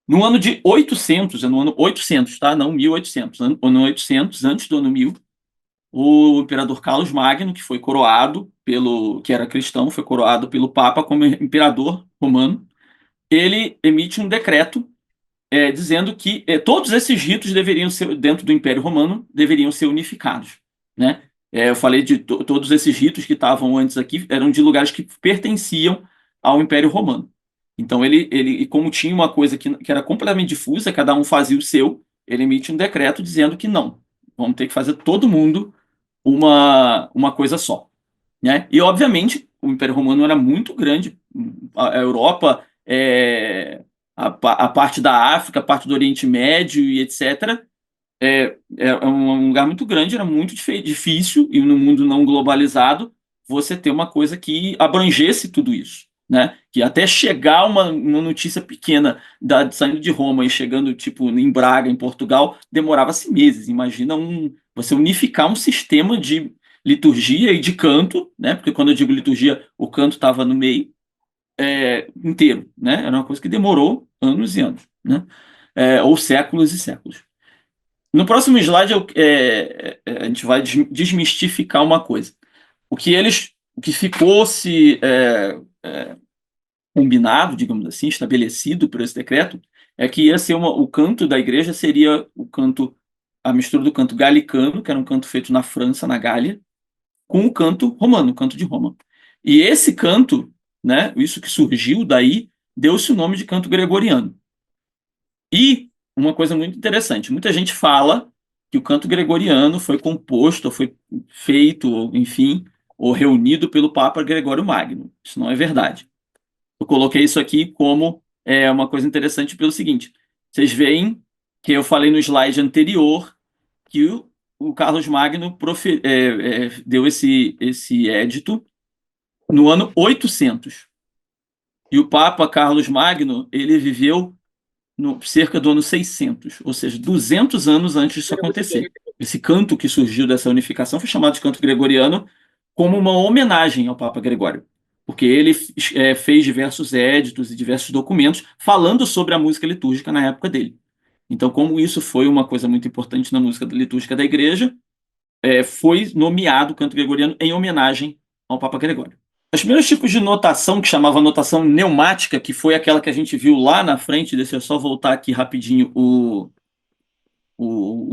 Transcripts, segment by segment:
No ano de 800, é no ano 800, tá? Não 1800, no 800, antes do ano 1000, o imperador Carlos Magno, que foi coroado que era cristão, foi coroado pelo Papa como imperador romano. Ele emite um decreto dizendo que todos esses ritos deveriam ser, dentro do Império Romano, deveriam ser unificados, né? Eu falei de todos esses ritos que estavam antes aqui, eram de lugares que pertenciam ao Império Romano. Então, e como tinha uma coisa que era completamente difusa, cada um fazia o seu, ele emite um decreto dizendo que não, vamos ter que fazer todo mundo uma coisa só, né? E, obviamente, o Império Romano era muito grande, a Europa, a parte da África, a parte do Oriente Médio e etc. É um lugar muito grande, era muito difícil, e no mundo não globalizado, você ter uma coisa que abrangesse tudo isso, né? Que até chegar uma notícia pequena saindo de Roma e chegando, tipo, em Braga, em Portugal, demorava-se meses. Imagina você unificar um sistema de liturgia e de canto, né? Porque quando eu digo liturgia, o canto estava no meio, inteiro, né? Era uma coisa que demorou anos e anos, né? Ou séculos e séculos. No próximo slide, a gente vai desmistificar uma coisa. O que ficou combinado, digamos assim, estabelecido por esse decreto, é que ia ser o canto da igreja seria a mistura do canto galicano, que era um canto feito na França, na Gália, com o canto romano, o canto de Roma. E esse canto, né, isso que surgiu daí, deu-se o nome de canto gregoriano. E uma coisa muito interessante, muita gente fala que o canto gregoriano foi composto, ou foi feito, ou, enfim, ou reunido pelo Papa Gregório Magno. Isso não é verdade. Eu coloquei isso aqui como uma coisa interessante pelo seguinte: vocês veem que eu falei no slide anterior que o Carlos Magno deu esse édito no ano 800. E o Papa Carlos Magno, ele viveu no cerca do ano 600, ou seja, 200 anos antes disso acontecer. Esse canto que surgiu dessa unificação foi chamado de canto gregoriano como uma homenagem ao Papa Gregório, porque ele fez diversos éditos e diversos documentos falando sobre a música litúrgica na época dele. Então, como isso foi uma coisa muito importante na música litúrgica da igreja, foi nomeado o canto gregoriano em homenagem ao Papa Gregório. Os primeiros tipos de notação, que chamava notação neumática, que foi aquela que a gente viu lá na frente, deixa eu só voltar aqui rapidinho o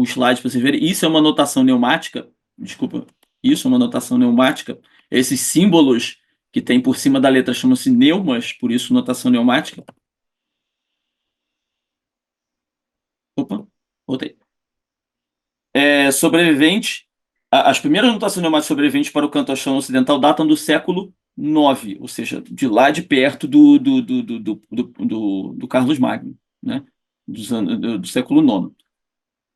slide para vocês verem. Isso é uma notação neumática, desculpa, isso é uma notação neumática. Esses símbolos que tem por cima da letra chamam-se neumas, por isso notação neumática. Opa, voltei. Sobrevivente, as primeiras notações neumáticas sobreviventes para o canto axão ocidental datam do século IX, ou seja, de lá de perto do Carlos Magno, né? Do século IX.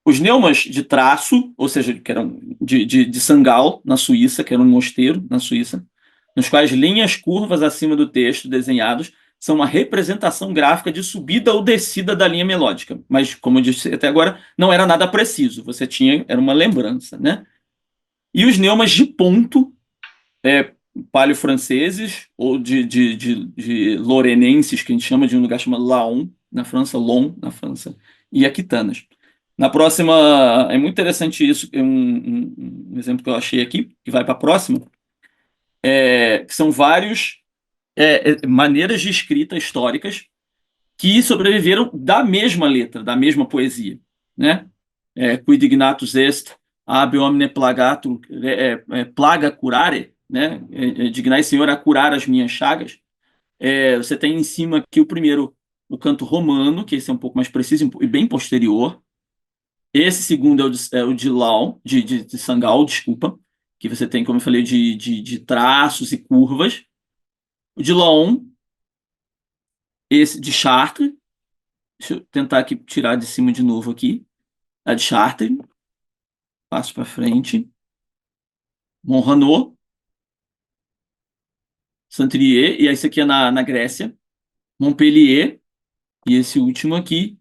Os neumas de traço, ou seja, que eram de Sangal, na Suíça, que era um mosteiro na Suíça, nos quais linhas curvas acima do texto desenhados são uma representação gráfica de subida ou descida da linha melódica. Mas, como eu disse até agora, não era nada preciso. Era uma lembrança, né? E os neumas de ponto, paleo-franceses, ou de lorenenses, que a gente chama de um lugar chamado Laon, na França, Lon, na França, e aquitanas. Na próxima, é muito interessante isso, um exemplo que eu achei aqui, que vai para a próxima, que são vários maneiras de escrita históricas que sobreviveram da mesma letra, da mesma poesia, né? Quid ignatus est, ab omne plagatur, plaga curare, né? Dignai, Senhor, a curar as minhas chagas. Você tem em cima aqui o primeiro, o canto romano, que esse é um pouco mais preciso e bem posterior. Esse segundo é o de Lau, de Sangal, desculpa, que você tem, como eu falei, de traços e curvas. O de Laon, esse de Chartres. Deixa eu tentar aqui tirar de cima de novo aqui. A de Chartres. Passo para frente. Monranot, Saint-Thrier, e esse aqui é na Grécia. Montpellier, e esse último aqui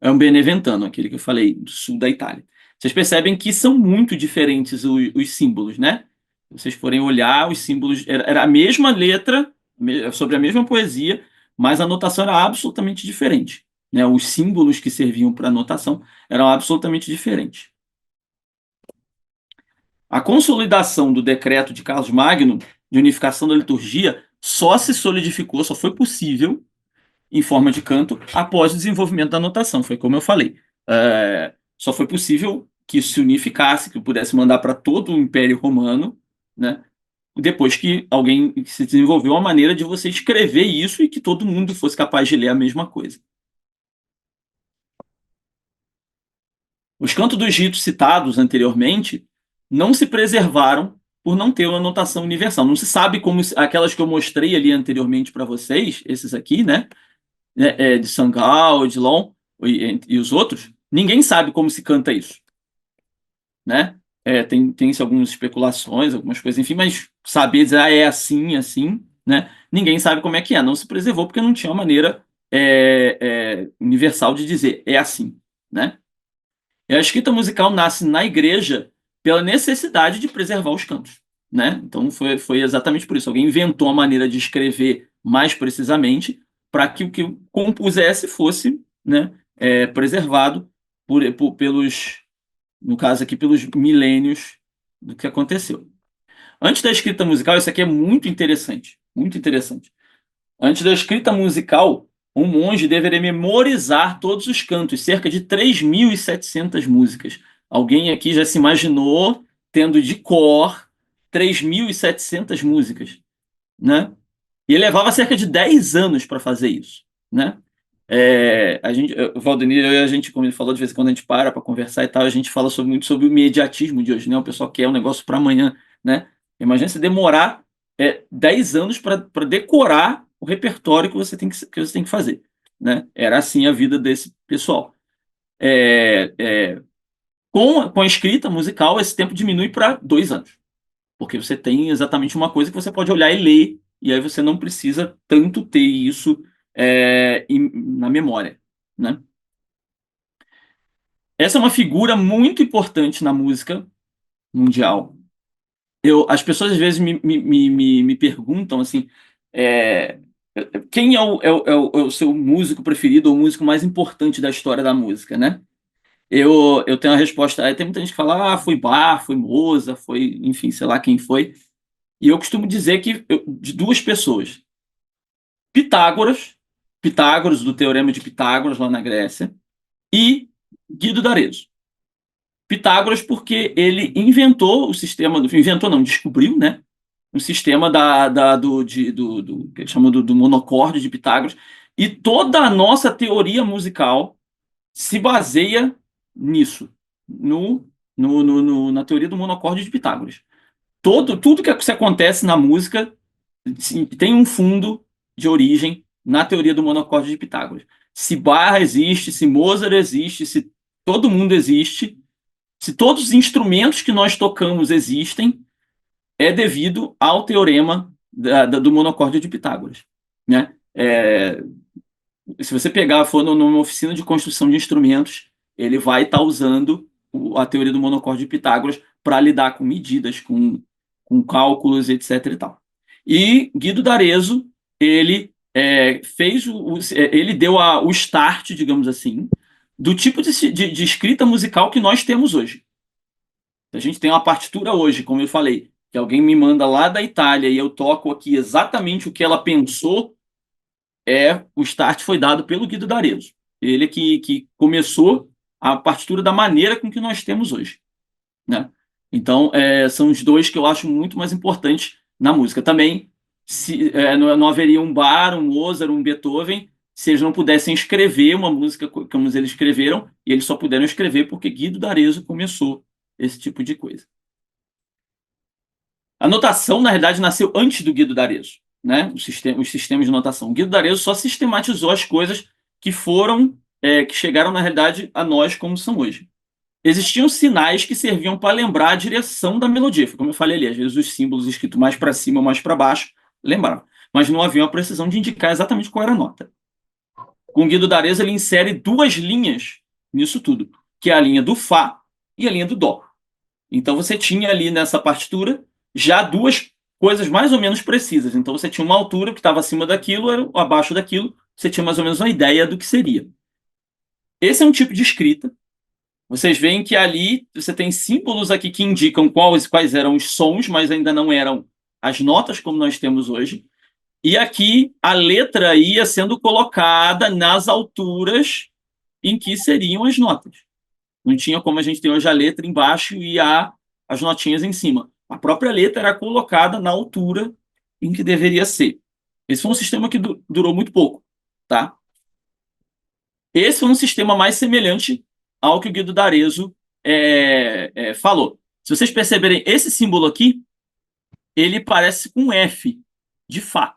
é um Beneventano, aquele que eu falei, do sul da Itália. Vocês percebem que são muito diferentes os símbolos, né? Se vocês forem olhar, os símbolos. Era a mesma letra, sobre a mesma poesia, mas a notação era absolutamente diferente. né? Os símbolos que serviam para notação eram absolutamente diferentes. A consolidação do decreto de Carlos Magno de unificação da liturgia só se solidificou, só foi possível em forma de canto após o desenvolvimento da notação. Foi como eu falei. Só foi possível que isso se unificasse, que pudesse mandar para todo o Império Romano, né? Depois que alguém se desenvolveu uma maneira de você escrever isso e que todo mundo fosse capaz de ler a mesma coisa. Os cantos dos ritos citados anteriormente não se preservaram por não ter uma notação universal. Não se sabe como aquelas que eu mostrei ali anteriormente para vocês, esses aqui, né? De Sangal, Odilon e os outros, ninguém sabe como se canta isso, né? Tem-se algumas especulações, algumas coisas, enfim, mas saber dizer, é assim, assim, né? Ninguém sabe como é que é. Não se preservou porque não tinha uma maneira universal de dizer é assim, né? E a escrita musical nasce na igreja pela necessidade de preservar os cantos, né? Então foi exatamente por isso. Alguém inventou a maneira de escrever mais precisamente para que o que compusesse fosse, né, preservado pelos, no caso aqui, pelos milênios do que aconteceu. Antes da escrita musical, isso aqui é muito interessante, muito interessante. Antes da escrita musical, um monge deveria memorizar todos os cantos, cerca de 3.700 músicas. Alguém aqui já se imaginou tendo de cor 3.700 músicas, né? E ele levava cerca de 10 anos para fazer isso, né? O Valdenir, a gente, como ele falou, de vez em quando a gente para conversar e tal, a gente fala muito sobre o imediatismo de hoje, né? O pessoal quer um negócio para amanhã, né? Imagina se demorar 10 anos para decorar o repertório que você tem que fazer, né? Era assim a vida desse pessoal. Com a escrita musical, esse tempo diminui para 2 anos, porque você tem exatamente uma coisa que você pode olhar e ler, e aí você não precisa tanto ter isso na memória, né? Essa é uma figura muito importante na música mundial. As pessoas às vezes me perguntam assim, é, quem é o seu músico preferido ou o músico mais importante da história da música, né? Eu tenho a resposta. Tem muita gente que fala, foi Bach, foi Mozart, foi, enfim, sei lá quem foi. E eu costumo dizer que de duas pessoas, Pitágoras, Pitágoras do Teorema de Pitágoras lá na Grécia, e Guido d'Arezzo. Pitágoras porque ele inventou o sistema, inventou não, descobriu, né? O sistema que ele chama do monocórdio de Pitágoras, e toda a nossa teoria musical se baseia nisso, na teoria do monocórdio de Pitágoras. Tudo que acontece na música tem um fundo de origem na teoria do monocórdio de Pitágoras. Se Bach existe, se Mozart existe, se todo mundo existe, se todos os instrumentos que nós tocamos existem, é devido ao teorema do monocórdio de Pitágoras, né? Se você for numa oficina de construção de instrumentos, ele vai estar usando a teoria do monocórdio de Pitágoras para lidar com medidas, com cálculos, etc. e tal. E Guido d'Arezzo, ele ele deu o start, digamos assim, do tipo de escrita musical que nós temos hoje. A gente tem uma partitura hoje, como eu falei, que alguém me manda lá da Itália e eu toco aqui exatamente o que ela pensou, o start foi dado pelo Guido d'Arezzo. Ele que começou a partitura da maneira com que nós temos hoje, né? Então, são os dois que eu acho muito mais importantes na música. Também, não haveria um Bach, um Mozart, um Beethoven, se eles não pudessem escrever uma música como eles escreveram, e eles só puderam escrever porque Guido d'Arezzo começou esse tipo de coisa. A notação, na realidade, nasceu antes do Guido d'Arezzo, né? Os sistemas de notação. O Guido d'Arezzo só sistematizou as coisas que chegaram, na realidade, a nós como são hoje. Existiam sinais que serviam para lembrar a direção da melodia. Como eu falei ali, às vezes os símbolos escritos mais para cima ou mais para baixo lembravam. Mas não havia uma precisão de indicar exatamente qual era a nota. Com o Guido d'Arezzo, ele insere 2 linhas nisso tudo, que é a linha do Fá e a linha do Dó. Então você tinha ali nessa partitura já 2 coisas mais ou menos precisas. Então você tinha uma altura que estava acima daquilo, era abaixo daquilo, você tinha mais ou menos uma ideia do que seria. Esse é um tipo de escrita. Vocês veem que ali você tem símbolos aqui que indicam quais eram os sons, mas ainda não eram as notas como nós temos hoje. E aqui a letra ia sendo colocada nas alturas em que seriam as notas. Não tinha como a gente ter hoje a letra embaixo e as notinhas em cima. A própria letra era colocada na altura em que deveria ser. Esse foi um sistema que durou muito pouco, tá? Esse foi um sistema mais semelhante ao que o Guido d'Arezzo falou. Se vocês perceberem, esse símbolo aqui, ele parece com um F de Fá,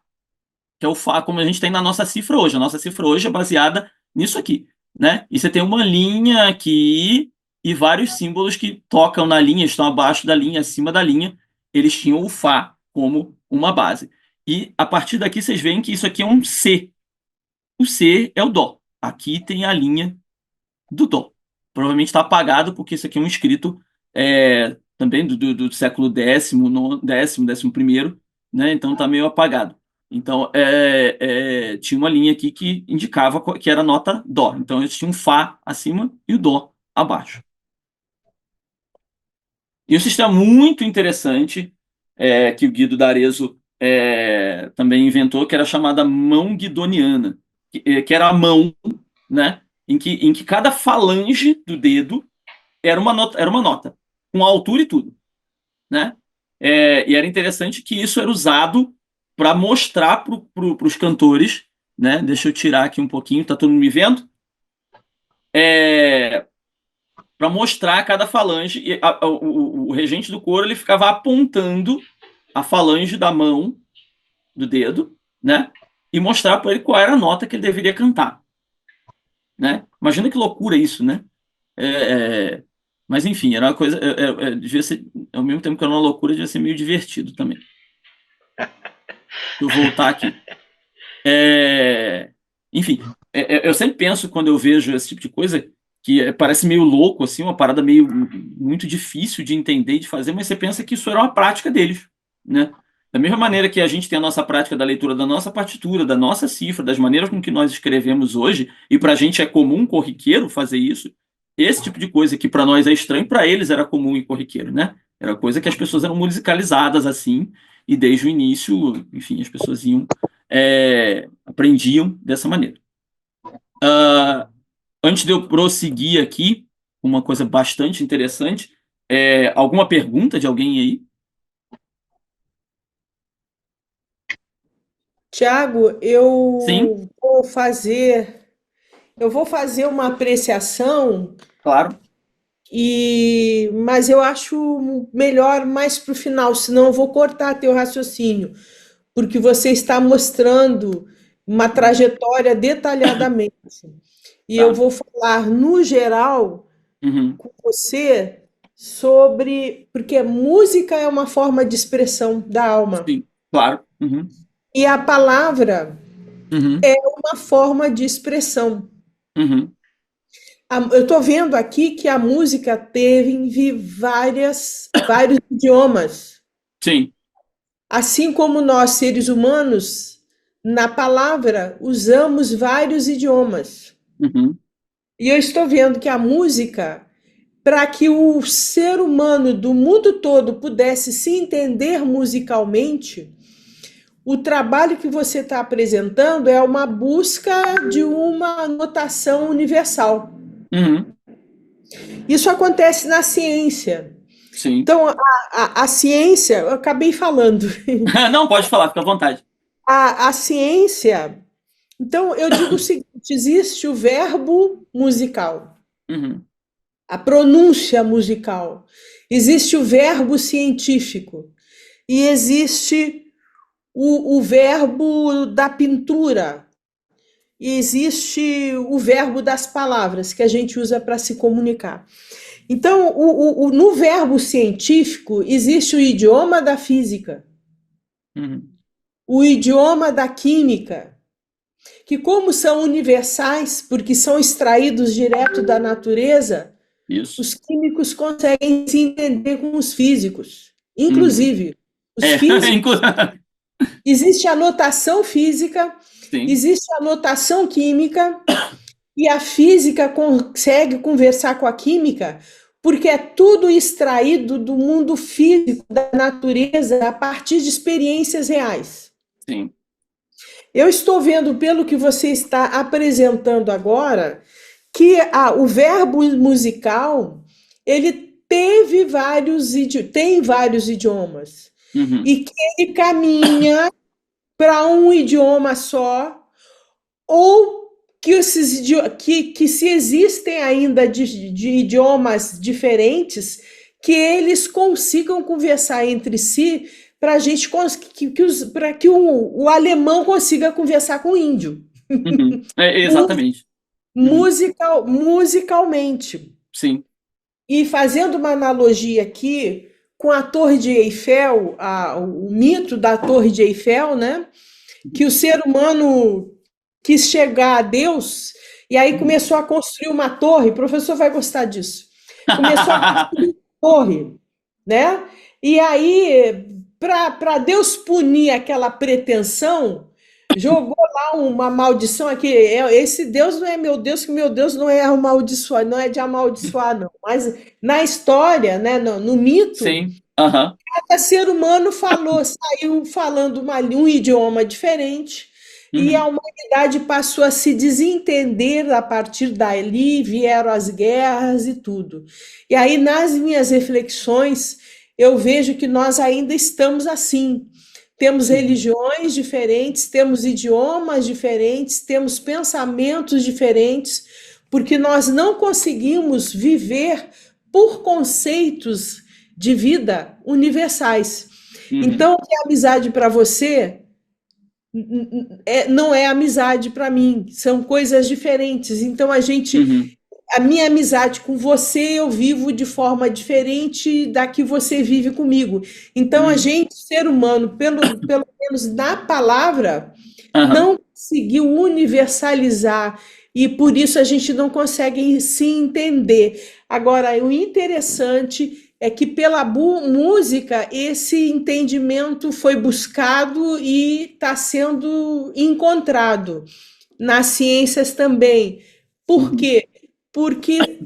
que é o Fá como a gente tem na nossa cifra hoje. A nossa cifra hoje é baseada nisso aqui, né? E você tem uma linha aqui e vários símbolos que tocam na linha, estão abaixo da linha, acima da linha. Eles tinham o Fá como uma base. E a partir daqui vocês veem que isso aqui é um C. O C é o Dó. Aqui tem a linha do Dó. Provavelmente está apagado, porque isso aqui é um escrito também do século décimo primeiro, né? Então está meio apagado. Então, tinha uma linha aqui que indicava que era nota Dó. Então, eles tinham um Fá acima e o Dó abaixo. E um sistema muito interessante que o Guido d'Arezzo também inventou, que era a chamada mão guidoniana, que era a mão, né, em que cada falange do dedo era uma nota, com altura e tudo, né? E era interessante que isso era usado para mostrar para os cantores, né? Deixa eu tirar aqui um pouquinho, tá todo mundo me vendo? Para mostrar cada falange, e o regente do coro ele ficava apontando a falange da mão, do dedo, né? E mostrar para ele qual era a nota que ele deveria cantar, né? Imagina que loucura isso, né? Mas enfim, era uma coisa. Devia ser, ao mesmo tempo que era uma loucura, devia ser meio divertido também. Deixa eu voltar aqui. Enfim, eu sempre penso, quando eu vejo esse tipo de coisa, que parece meio louco, assim, uma parada meio muito difícil de entender e de fazer, mas você pensa que isso era uma prática deles, né? Da mesma maneira que a gente tem a nossa prática da leitura da nossa partitura, da nossa cifra, das maneiras com que nós escrevemos hoje, e para a gente é comum, corriqueiro, fazer isso, esse tipo de coisa que para nós é estranho, para eles era comum e corriqueiro, né? Era coisa que as pessoas eram musicalizadas assim, e desde o início, enfim, as pessoas aprendiam dessa maneira. Antes de eu prosseguir aqui, uma coisa bastante interessante, alguma pergunta de alguém aí? Tiago, Sim, eu vou fazer uma apreciação claro. mas eu acho melhor mais para o final, senão eu vou cortar teu raciocínio, porque você está mostrando uma trajetória detalhadamente. E eu Tá. vou falar no geral Uhum. com você sobre, porque música é uma forma de expressão da alma Sim, claro. Uhum. e a palavra Uhum. é uma forma de expressão. Uhum. Eu estou vendo aqui que a música teve vários idiomas. Sim. Assim como nós, seres humanos, na palavra usamos vários idiomas. Uhum. E eu estou vendo que a música, para que o ser humano do mundo todo pudesse se entender musicalmente, o trabalho que você está apresentando é uma busca de uma notação universal. Uhum. Isso acontece na ciência. Sim. Então, a ciência, eu acabei falando, Não, pode falar, fica à vontade. a ciência. Então, eu digo o seguinte: existe o verbo musical, Uhum. a pronúncia musical, existe o verbo científico, e existe o verbo da pintura, e existe o verbo das palavras que a gente usa para se comunicar. Então, no verbo científico, existe o idioma da física, Uhum. o idioma da química, que, como são universais, porque são extraídos direto da natureza, Isso. os químicos conseguem se entender com os físicos. Uhum. Inclusive, os É, físicos. inclu- Existe a notação física, sim. existe a notação química e a física consegue conversar com a química, porque é tudo extraído do mundo físico, da natureza, a partir de experiências reais. sim. Eu estou vendo, pelo que você está apresentando agora, que o verbo musical ele tem vários idiomas Uhum. e que ele caminha para um idioma só, ou que se existem ainda de idiomas diferentes, que eles consigam conversar entre si para a gente para que o alemão consiga conversar com o índio, Uhum. Exatamente. Uhum. musicalmente. Sim. E fazendo uma analogia aqui com a Torre de Eiffel, o mito da Torre de Eiffel, né? Que o ser humano quis chegar a Deus e aí Uhum. começou a construir uma torre. O professor vai gostar disso. Começou a construir uma torre, né? E aí, para Deus punir aquela pretensão, jogou lá uma maldição aqui. Esse Deus não é meu Deus, que meu Deus não é amaldiçoar, não é de amaldiçoar, não. Mas na história, né, no mito, Sim. Aham. cada ser humano saiu falando um idioma diferente e a Uhum. humanidade passou a se desentender a partir dali, vieram as guerras e tudo. E aí, nas minhas reflexões, eu vejo que nós ainda estamos assim. Temos Uhum. religiões diferentes, temos idiomas diferentes, temos pensamentos diferentes, porque nós não conseguimos viver por conceitos de vida universais. Uhum. Então, o que é amizade para você não é amizade para mim, são coisas diferentes. Então, Uhum. a minha amizade com você, eu vivo de forma diferente da que você vive comigo. Então, a Uhum. gente, ser humano, pelo menos na palavra, Aham. não conseguiu universalizar e por isso a gente não consegue se entender. Agora, o interessante é que pela música esse entendimento foi buscado e está sendo encontrado nas ciências também. Por Uhum. quê? Porque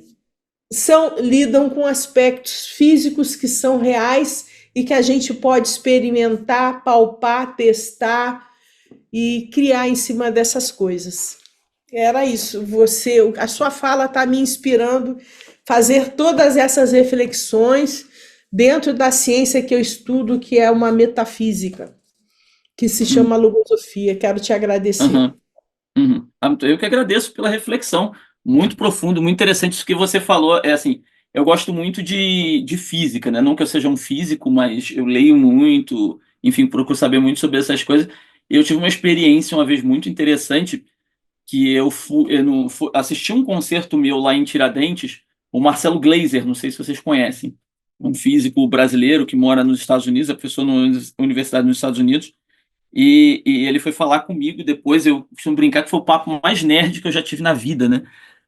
lidam com aspectos físicos que são reais e que a gente pode experimentar, palpar, testar e criar em cima dessas coisas. Era isso. A sua fala está me inspirando a fazer todas essas reflexões dentro da ciência que eu estudo, que é uma metafísica, que se chama Uhum. logosofia. Quero te agradecer. Aham. Uhum. Eu que agradeço pela reflexão, muito profundo, muito interessante isso que você falou. É assim, eu gosto muito de física, né? Não que eu seja um físico, mas eu leio muito, enfim, procuro saber muito sobre essas coisas. Eu tive uma experiência uma vez muito interessante que assisti um concerto meu lá em Tiradentes, o Marcelo Gleiser, não sei se vocês conhecem, um físico brasileiro que mora nos Estados Unidos, é professor na universidade nos Estados Unidos. E ele foi falar comigo depois, eu costumo brincar que foi o papo mais nerd que eu já tive na vida, né?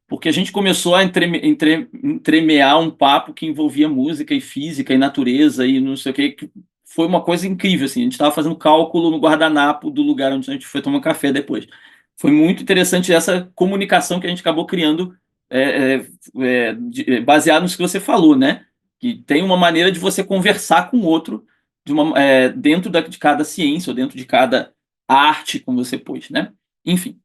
Porque a gente começou a entremear um papo que envolvia música e física e natureza e não sei o que foi uma coisa incrível, assim. A gente estava fazendo cálculo no guardanapo do lugar onde a gente foi tomar café depois. Foi muito interessante essa comunicação que a gente acabou criando, baseado nisso que você falou, né? Que tem uma maneira de você conversar com o outro dentro de cada ciência ou dentro de cada arte, como você pôs, né? Enfim.